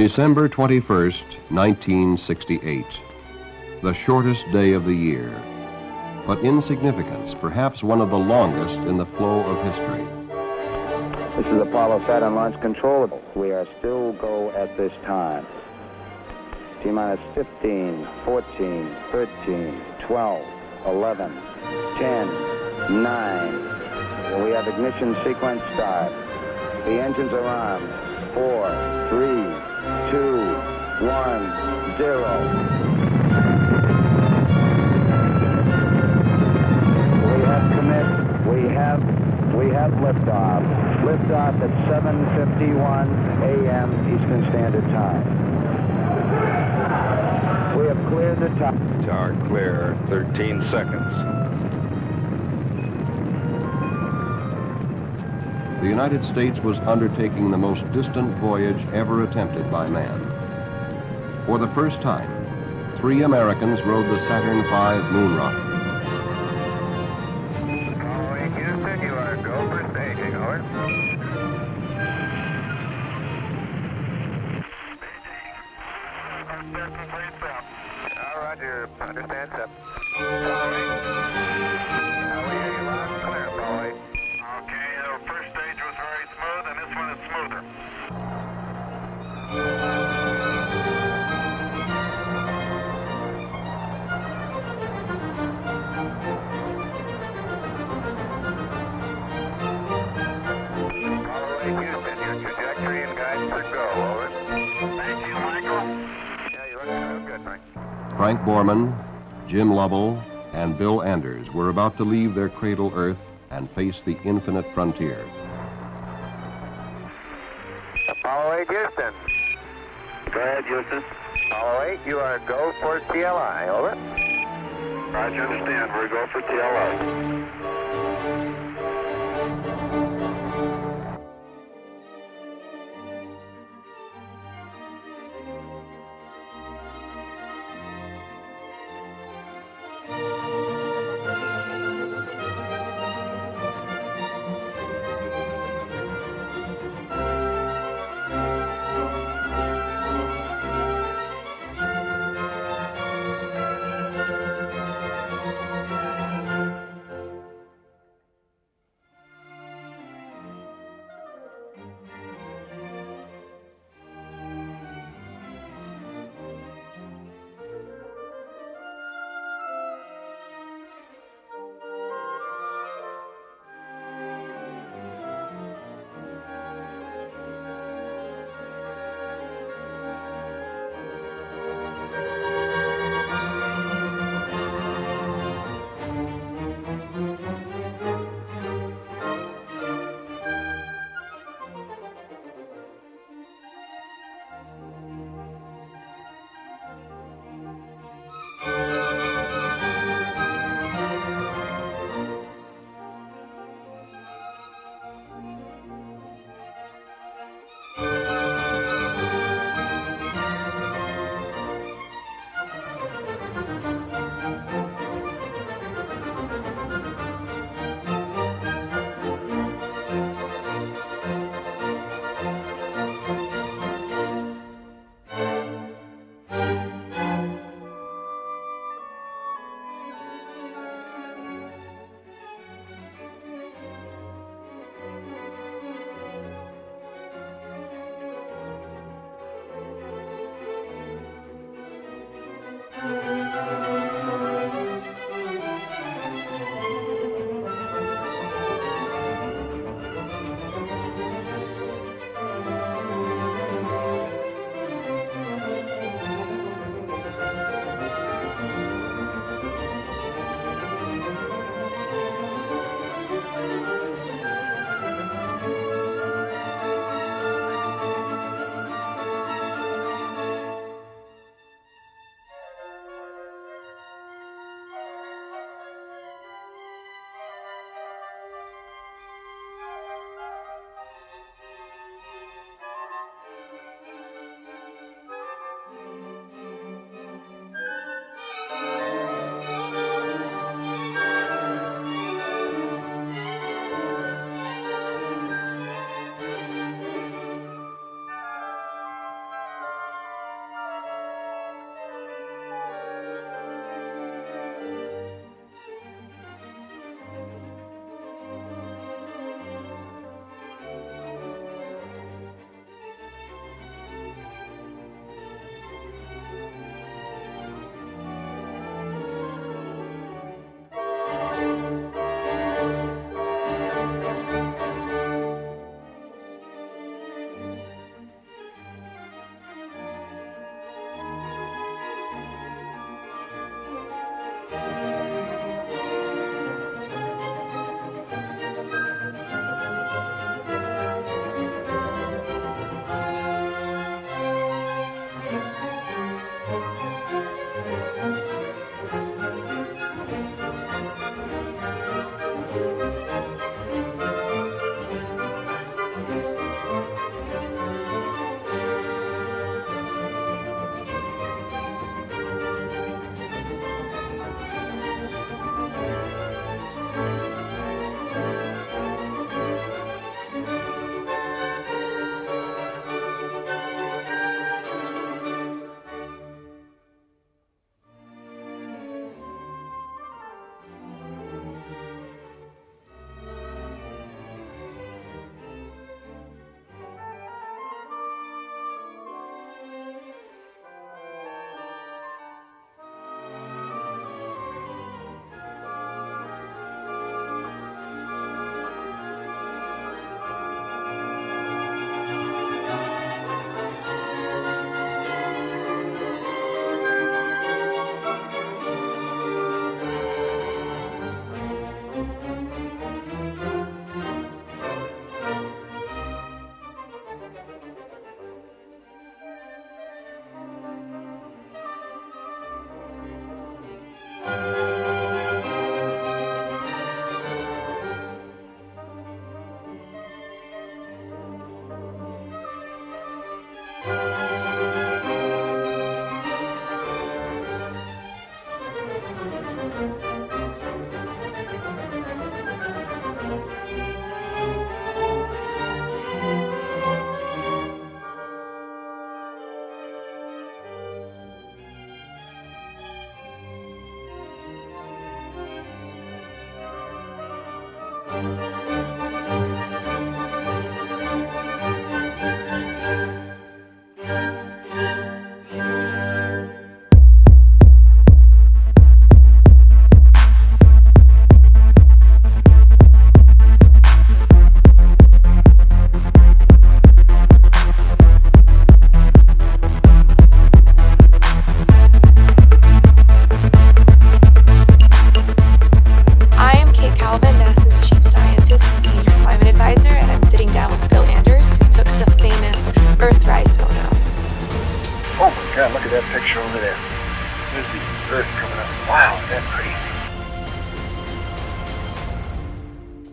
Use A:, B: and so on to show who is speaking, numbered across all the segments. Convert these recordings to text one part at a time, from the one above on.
A: December 21st, 1968. The shortest day of the year, but in significance, perhaps one of the longest in the flow of history.
B: This is Apollo Saturn Launch Control. We are still go at this time. T-minus 15, 14, 13, 12, 11, 10, 9. We have ignition sequence start. The engines are on. 4, 3, 2, 1, 0. We have commit. We have liftoff. Liftoff at 7:51 a.m. Eastern Standard Time. We have cleared the top.
C: Tower clear, 13 seconds.
A: The United States was undertaking the most distant voyage ever attempted by man. For the first time, 3 Americans rode the Saturn V moon rocket.
D: Houston, you are go for staging, over. Roger, understand, sir.
A: Frank Borman, Jim Lovell, and Bill Anders were about to leave their cradle Earth and face the infinite frontier.
D: Apollo 8, Houston. Go ahead, Houston. Apollo 8, you are go for TLI, over. Roger, understand. We're go for TLI.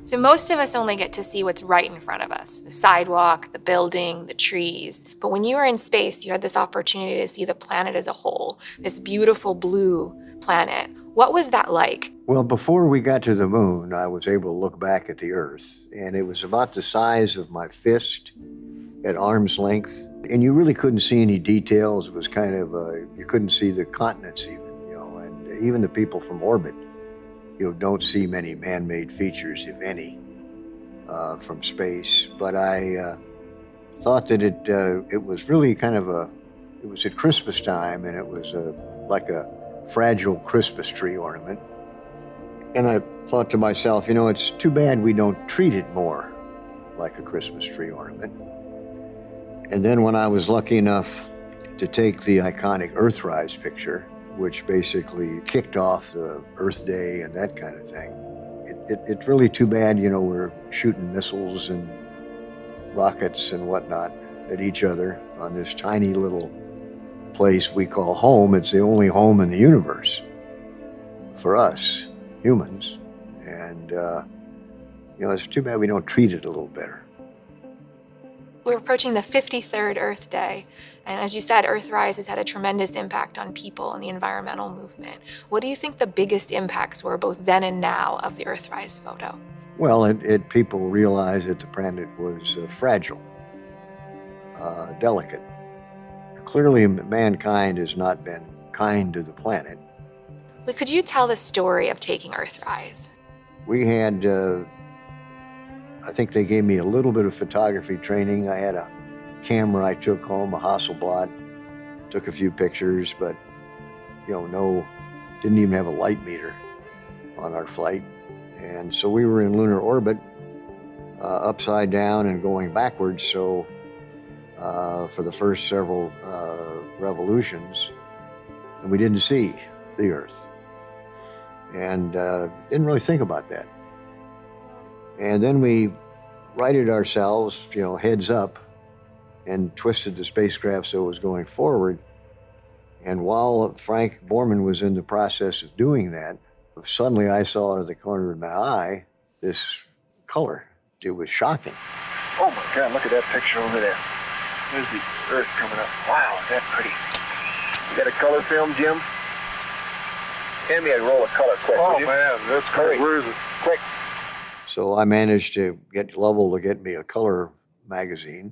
E: So most of us only get to see what's right in front of us, the sidewalk, the building, the trees. But when you were in space, you had this opportunity to see the planet as a whole, this beautiful blue planet. What was that like?
F: Well, before we got to the moon, I was able to look back at the Earth, and it was about the size of my fist at arm's length. And you really couldn't see any details. It was kind of, you couldn't see the continents even, and even the people from orbit. You don't see many man-made features, if any, from space. But I thought that it was really kind of it was at Christmas time, and it was like a fragile Christmas tree ornament. And I thought to myself, it's too bad we don't treat it more like a Christmas tree ornament. And then when I was lucky enough to take the iconic Earthrise picture, which basically kicked off the Earth Day and that kind of thing. It's really too bad, we're shooting missiles and rockets and whatnot at each other on this tiny little place we call home. It's the only home in the universe for us humans. And, it's too bad we don't treat it a little better.
E: We're approaching the 53rd Earth Day, and as you said, Earthrise has had a tremendous impact on people and the environmental movement. What do you think the biggest impacts were, both then and now, of the Earthrise photo?
F: Well, people realized that the planet was fragile, delicate. Clearly, mankind has not been kind to the planet.
E: But could you tell the story of taking Earthrise?
F: We had I think they gave me a little bit of photography training. I had a camera I took home, a Hasselblad, took a few pictures, but, didn't even have a light meter on our flight. And so we were in lunar orbit, upside down and going backwards. So for the first several revolutions, and we didn't see the Earth. And didn't really think about that. And then we righted ourselves, heads up, and twisted the spacecraft so it was going forward. And while Frank Borman was in the process of doing that, suddenly I saw out of the corner of my eye this color. It was shocking.
D: Oh my God, look at that picture over there. There's the Earth coming up. Wow, is that pretty. You got a color film, Jim? Hand me a roll of color quick.
C: Oh man, that's great. Where is it?
D: Quick.
F: So I managed to get Lovell to get me a color magazine,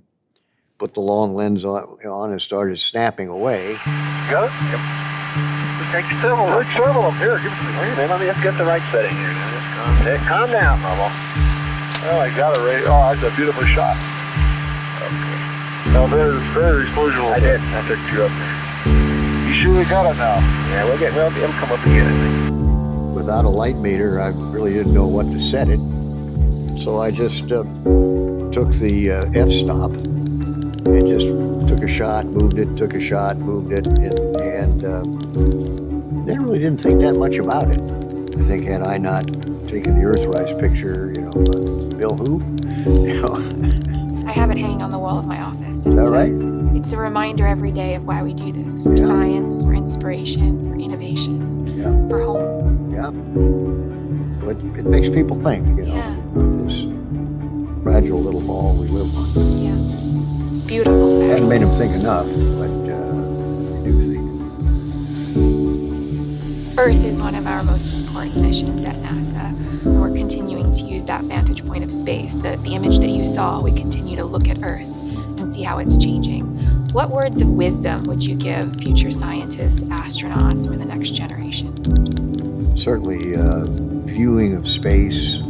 F: put the long lens on and started snapping away.
D: Got it? Yep. Just take several. Take several of them. Here, give it to me. Wait a minute, let's get the right setting here. Calm down, Lovell.
C: Oh, I got it right. Oh, that's a beautiful shot. Okay. Now there's very exposure.
D: I did. I took two up there.
C: You surely got it now.
D: Yeah, it'll come up again, I think.
F: Without a light meter, I really didn't know what to set it. So I just took the f-stop and just took a shot, moved it, took a shot, moved it, and then really didn't think that much about it. I think had I not taken the Earthrise picture, Bill who?
E: I have it hanging on the wall of my office.
F: Is that right?
E: It's a reminder every day of why we do this, for science, for inspiration, for innovation, for home.
F: Yeah. But it makes people think,
E: Yeah.
F: This fragile little ball we live on.
E: Yeah. Beautiful.
F: Hasn't made them think enough, but they do think.
E: Earth is one of our most important missions at NASA. And we're continuing to use that vantage point of space, the image that you saw. We continue to look at Earth and see how it's changing. What words of wisdom would you give future scientists, astronauts, or the next generation?
F: Certainly viewing of space,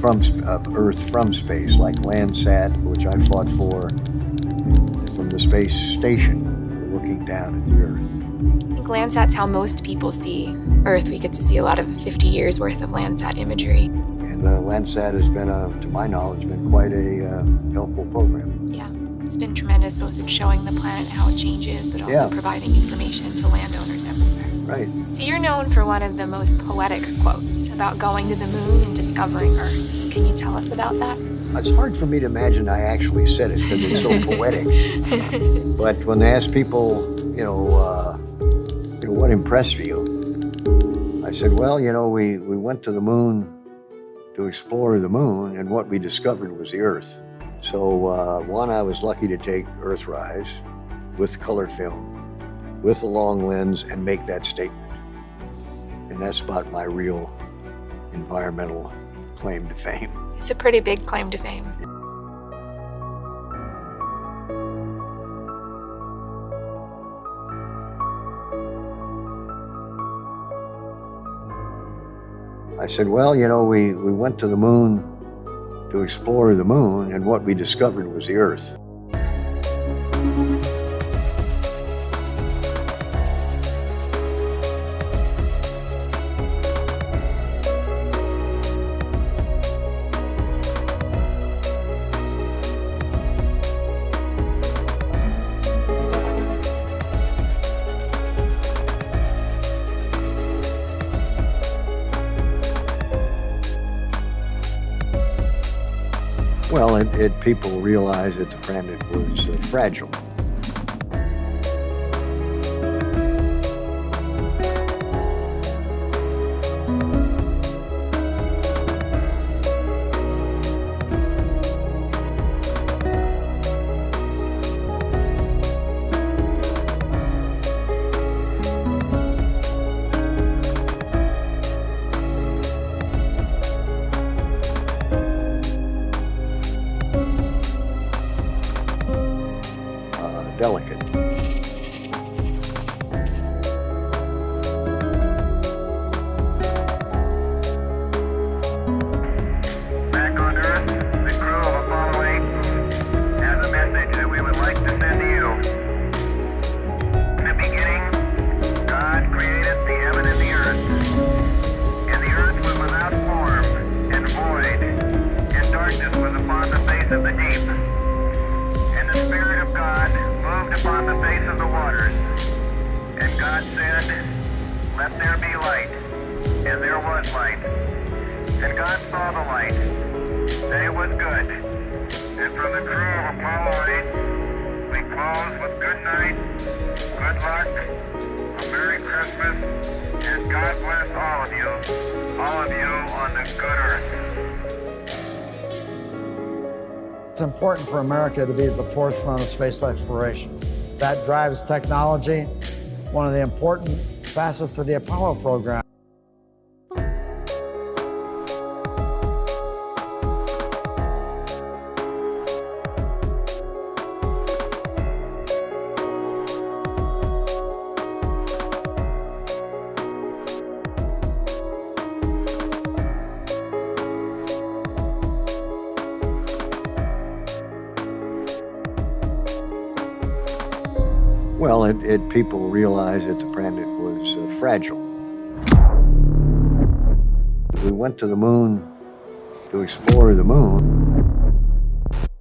F: of Earth from space, like Landsat, which I fought for from the space station, looking down at the Earth.
E: I think Landsat's how most people see Earth. We get to see a lot of 50 years worth of Landsat imagery.
F: And Landsat has been, to my knowledge, been quite a helpful program.
E: Yeah, it's been tremendous, both in showing the planet how it changes, but also providing information to landowners everywhere.
F: Right.
E: So you're known for one of the most poetic quotes about going to the moon and discovering Earth. Can you tell us about that?
F: It's hard for me to imagine I actually said it because it's so poetic. But when they ask people, what impressed you? I said, well, we went to the moon to explore the moon, and what we discovered was the Earth. So I was lucky to take Earthrise with color film, with a long lens, and make that statement. And that's about my real environmental claim to fame.
E: It's a pretty big claim to fame.
F: I said, well, you know, we went to the moon to explore the moon, and what we discovered was the Earth. Well, people realized that the planet was fragile. Delicate.
D: Back on Earth, the crew of Apollo 8 has a message that we would like to send to you. In the beginning, God created the heaven and the earth. And the earth was without form and void, and darkness was upon the face of the deep. And the Spirit of God moved upon the face of the waters. And God said, "Let there be light." And there was light. And God saw the light, that it was good. And from the crew of Apollo 8, we close with good night, good luck, a Merry Christmas, and God bless all of you on the good earth.
G: It's important for America to be at the forefront of space exploration. That drives technology, one of the important facets of the Apollo program.
F: Well, people realized that the planet was fragile. We went to the moon to explore the moon,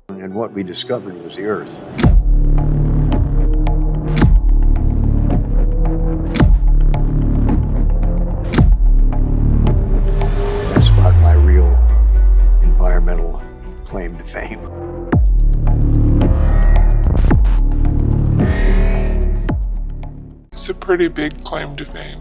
F: and what we discovered was the Earth. That's about my real environmental claim to fame.
H: It's a pretty big claim to fame.